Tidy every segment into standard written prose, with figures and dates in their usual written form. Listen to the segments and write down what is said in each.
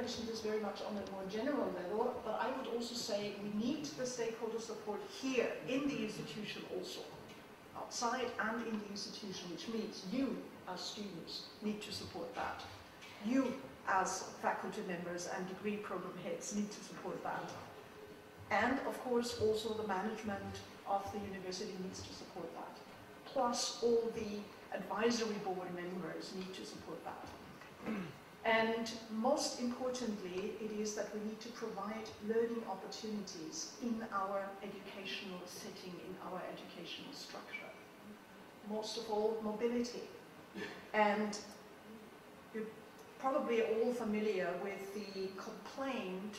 mentioned this very much on a more general level, but I would also say we need the stakeholder support here in the institution also, outside and in the institution, which means you as students need to support that. You as faculty members and degree program heads need to support that. And of course also the management of the university needs to support that. Plus all the advisory board members need to support that. And most importantly, it is that we need to provide learning opportunities in our educational setting, in our educational structure. Most of all, mobility. And you're probably all familiar with the complaint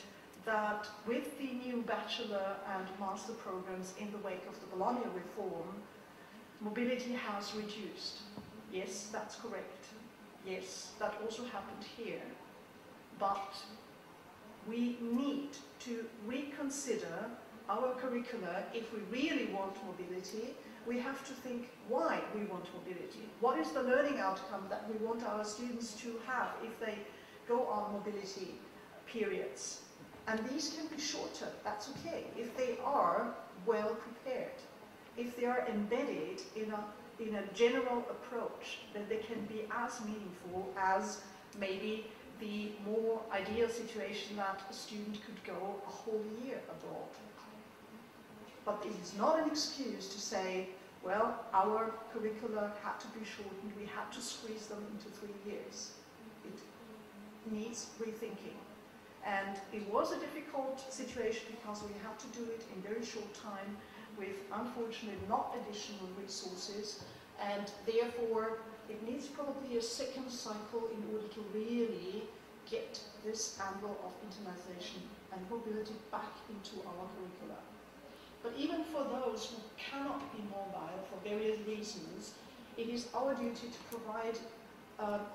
that with the new bachelor and master programs in the wake of the Bologna reform, mobility has reduced. Yes, that's correct. Yes, that also happened here. But we need to reconsider our curricula if we really want mobility. We have to think why we want mobility. What is the learning outcome that we want our students to have if they go on mobility periods? And these can be shorter, that's okay, if they are well prepared. If they are embedded in a general approach, then they can be as meaningful as maybe the more ideal situation that a student could go a whole year abroad. But it is not an excuse to say, well, our curricula had to be shortened, we had to squeeze them into 3 years. It needs rethinking. And it was a difficult situation because we had to do it in very short time with, unfortunately, not additional resources. And therefore, it needs probably a second cycle in order to really get this angle of internationalization and mobility back into our curricula. But even for those who cannot be mobile for various reasons, it is our duty to provide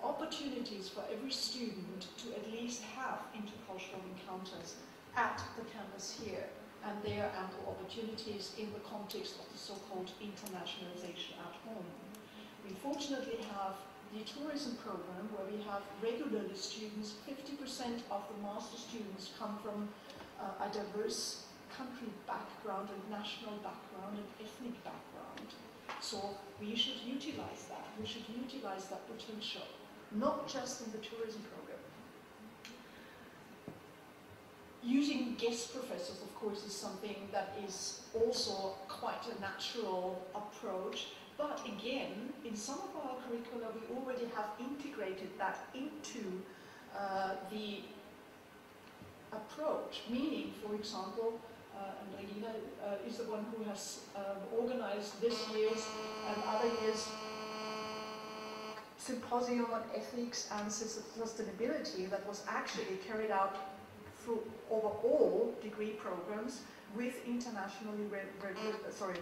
opportunities for every student to at least have intercultural encounters at the campus here. And there are ample opportunities in the context of the so-called internationalization at home. We fortunately have the tourism program where we have regularly students, 50% of the master students come from a diverse country background and national background and ethnic background. So we should utilize that. We should utilize that potential, not just in the tourism program. Using guest professors, of course, is something that is also quite a natural approach. But again, in some of our curricula, we already have integrated that into the approach. Meaning, for example, and Regina is the one who has organized this year's and other years' symposium on ethics and sustainability that was actually carried out through over all degree programs with internationally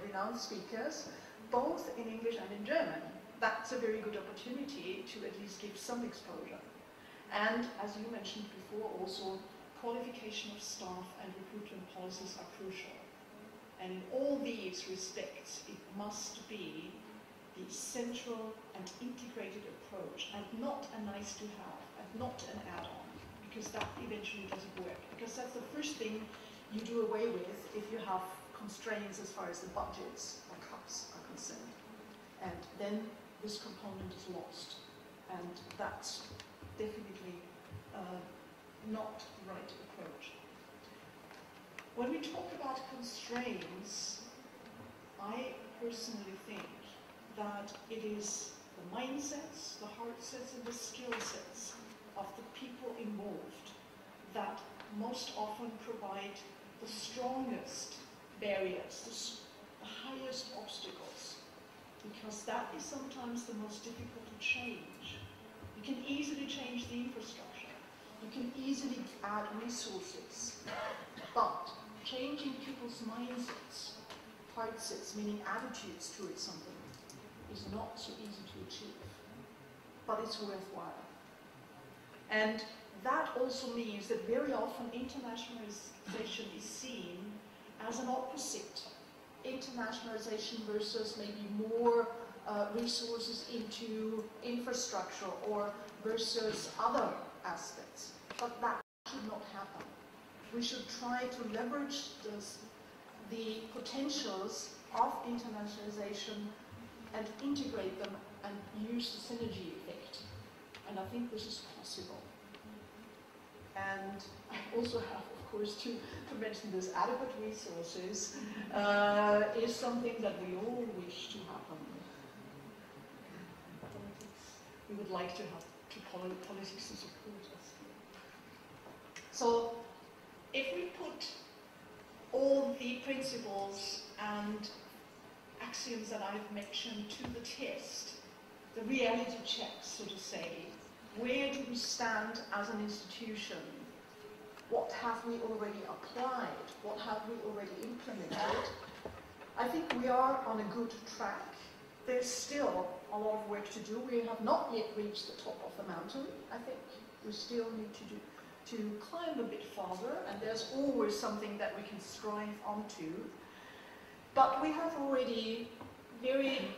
renowned speakers, both in English and in German. That's a very good opportunity to at least give some exposure. And as you mentioned before, also qualification of staff and recruitment policies are crucial. And in all these respects, it must be the central and integrated approach and not a nice to have and not an add-on, because that eventually doesn't work. Because that's the first thing you do away with if you have constraints as far as the budgets or cuts are concerned. And then this component is lost. And that's definitely not the right approach. When we talk about constraints, I personally think that it is the mindsets, the heart sets, and the skill sets of the people involved that most often provide the strongest barriers, the highest obstacles, because that is sometimes the most difficult to change. You can easily change the infrastructure. You can easily add resources, but changing people's mindsets, heart sets, meaning attitudes towards something, is not so easy to achieve, but it's worthwhile. And that also means that very often internationalization is seen as an opposite. Internationalization versus maybe more resources into infrastructure or versus other aspects. But that should not happen. We should try to leverage the potentials of internationalization and integrate them and use the synergy effect. And I think this is possible. And I also have, of course, to mention this adequate resources is something that we all wish to happen. We would like to have politics to support us. So, if we put all the principles and axioms that I've mentioned to the test, the reality check, so to say, where do we stand as an institution? What have we already applied? What have we already implemented? I think we are on a good track. There's still a lot of work to do. We have not yet reached the top of the mountain, I think. We still need to climb a bit farther, and there's always something that we can strive onto. But we have already very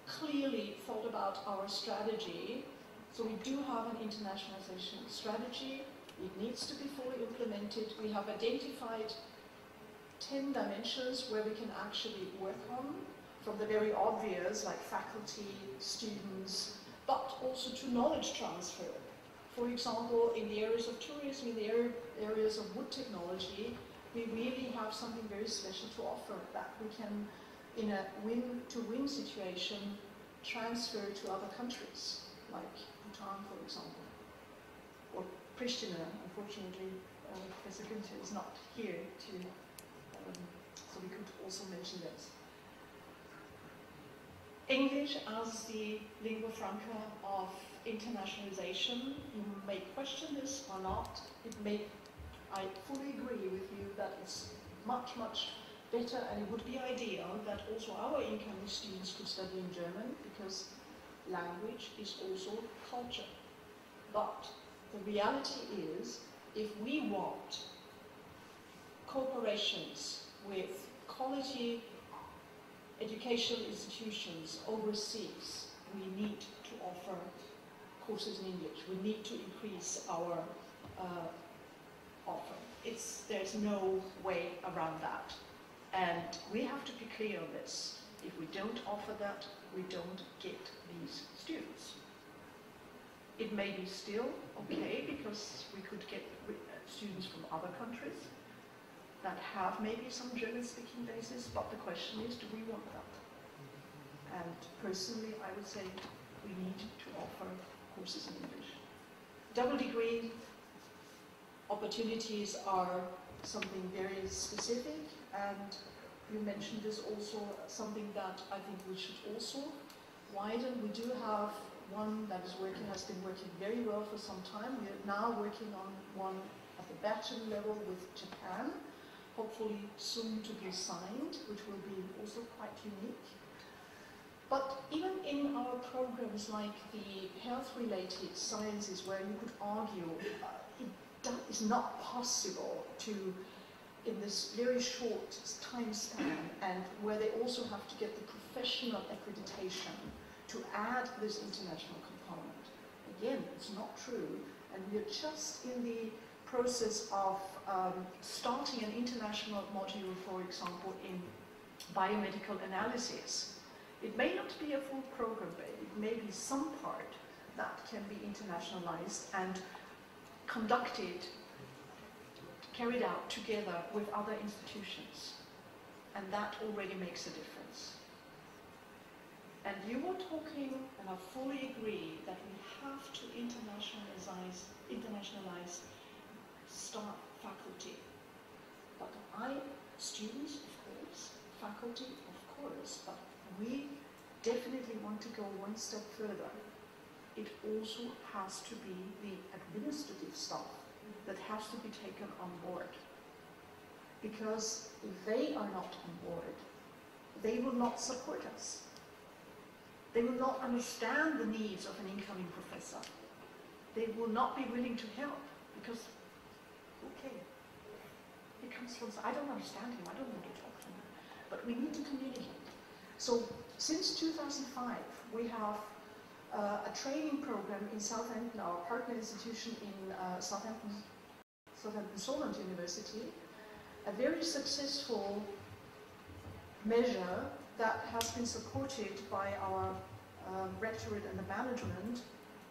clearly thought about our strategy. So we do have an internationalization strategy. It needs to be fully implemented. We have identified 10 dimensions where we can actually work on, from the very obvious, like faculty, students, but also to knowledge transfer. For example, in the areas of tourism, in the areas of wood technology, we really have something very special to offer that we can, in a win-to-win situation, transfer to other countries, like Bhutan, for example, or Pristina. Unfortunately, Professor Günther is not here so we could also mention this. English as the lingua franca of internationalization. You may question this or not. I fully agree with you that it's much, much better, and it would be ideal that also our incoming students could study in German, because language is also culture. But the reality is, if we want cooperations with quality educational institutions overseas, we need to offer courses in English. We need to increase our offer. There's no way around that. And we have to be clear on this. If we don't offer that, we don't get these students. It may be still okay, because we could get students from other countries that have maybe some German-speaking basis, but the question is, do we want that? And personally, I would say we need to offer courses in English. Double degree opportunities are something very specific, and you mentioned this also, something that I think we should also widen. We do have one that has been working very well for some time. We are now working on one at the bachelor level with Japan, hopefully soon to be signed, which will be also quite unique. But even in our programs like the health-related sciences, where you could argue it is not possible to, in this very short time span, and where they also have to get the professional accreditation to add this international component. Again, it's not true, and we are just in the process of starting an international module, for example, in biomedical analysis. It may not be a full program, but it may be some part that can be internationalized and conducted, carried out together with other institutions. And that already makes a difference. And you were talking, and I fully agree, that we have to internationalize staff, faculty. But students, of course, faculty, of course, but we definitely want to go one step further. It also has to be the administrative staff that has to be taken on board. Because if they are not on board, they will not support us. They will not understand the needs of an incoming professor. They will not be willing to help, because, okay, he comes from, I don't understand him, I don't want to talk to him. But we need to communicate. So, since 2005, we have a training program in Southampton, our partner institution in Southampton, Southampton Solent University, a very successful measure that has been supported by our rectorate and the management,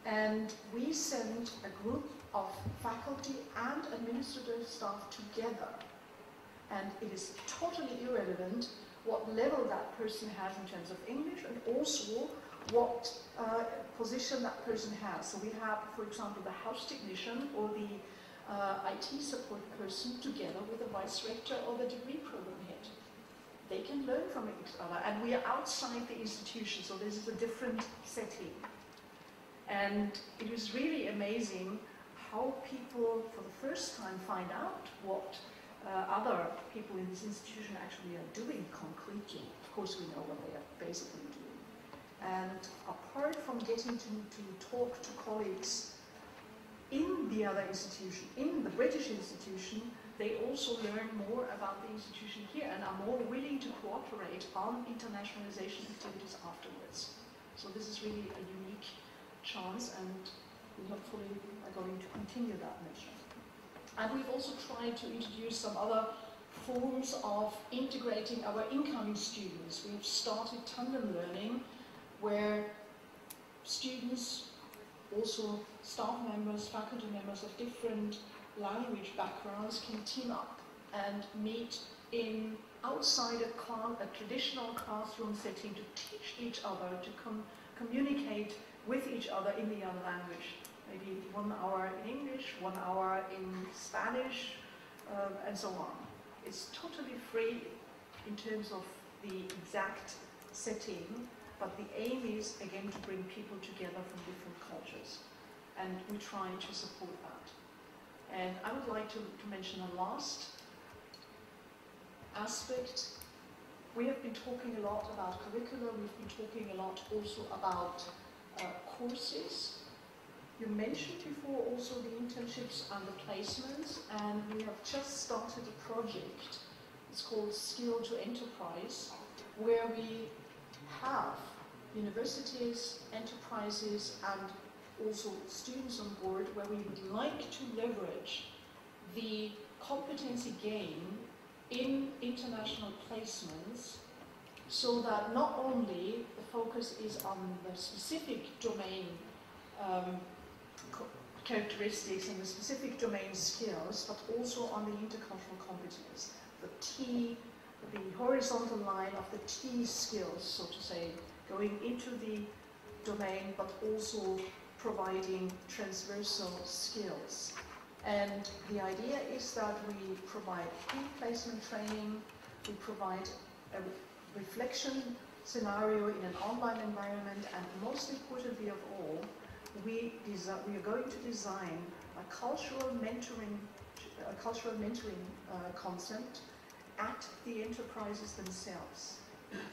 and we sent a group of faculty and administrative staff together, and it is totally irrelevant what level that person has in terms of English and also what position that person has. So we have, for example, the house technician or the IT support person together with the vice rector or the degree program head. They can learn from each other, and we are outside the institution, so this is a different setting. And it was really amazing how people for the first time find out what other people in this institution actually are doing concretely. Of course we know what they are basically doing. And apart from getting to talk to colleagues in the other institution, in the British institution, they also learn more about the institution here and are more willing to cooperate on internationalization activities afterwards. So this is really a unique chance, and we hopefully are going to continue that measure. And we've also tried to introduce some other forms of integrating our incoming students. We've started tandem learning, where students, also staff members, faculty members of different language backgrounds can team up and meet in outside a traditional classroom setting to teach each other, to communicate with each other in the other language. Maybe 1 hour in English, 1 hour in Spanish, and so on. It's totally free in terms of the exact setting, but the aim is, again, to bring people together from different cultures. And we try to support that. And I would like to mention a last aspect. We have been talking a lot about curricula, we've been talking a lot also about courses. You mentioned before also the internships and the placements, and we have just started a project. It's called Skill to Enterprise, where we have universities, enterprises, and also students on board, where we would like to leverage the competency gain in international placements, so that not only the focus is on the specific domain characteristics and the specific domain skills, but also on the intercultural competence, the horizontal line of the T skills, so to say, going into the domain, but also providing transversal skills. And the idea is that we provide pre-placement training, we provide a reflection scenario in an online environment, and most importantly of all, we are going to design a cultural mentoring concept at the enterprises themselves.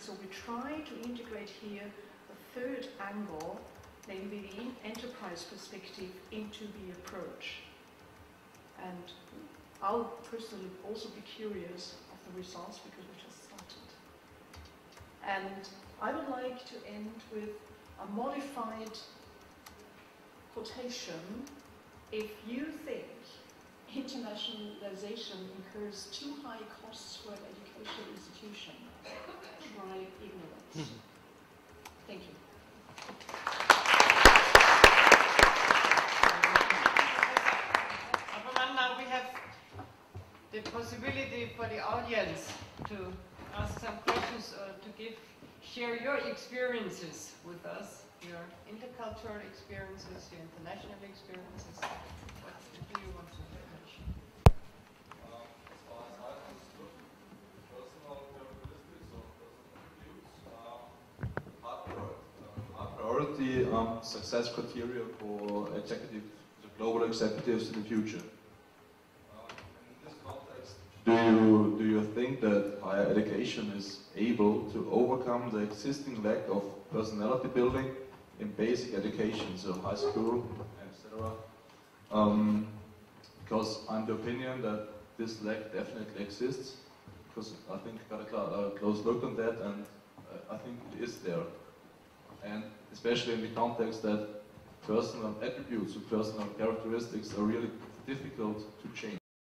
So we try to integrate here the third angle, namely the enterprise perspective, into the approach. And I'll personally also be curious of the results, because we just started. And I would like to end with a modified quotation. If you think internationalization incurs too high costs for an educational institution, try ignorance. Thank you. Now we have the possibility for the audience to ask some questions or to share your experiences with us, your intercultural experiences, your international experiences. What do you want to mention? As far as I understood, personal characteristics or personal attributes are priority success criteria for global executives in the future. In this context, do you think that higher education is able to overcome the existing lack of personality building in basic education, so high school, etc.? Because I'm the opinion that this lack definitely exists, because I think I got a close look on that, and I think it is there. And especially in the context that personal attributes or personal characteristics are really difficult to change.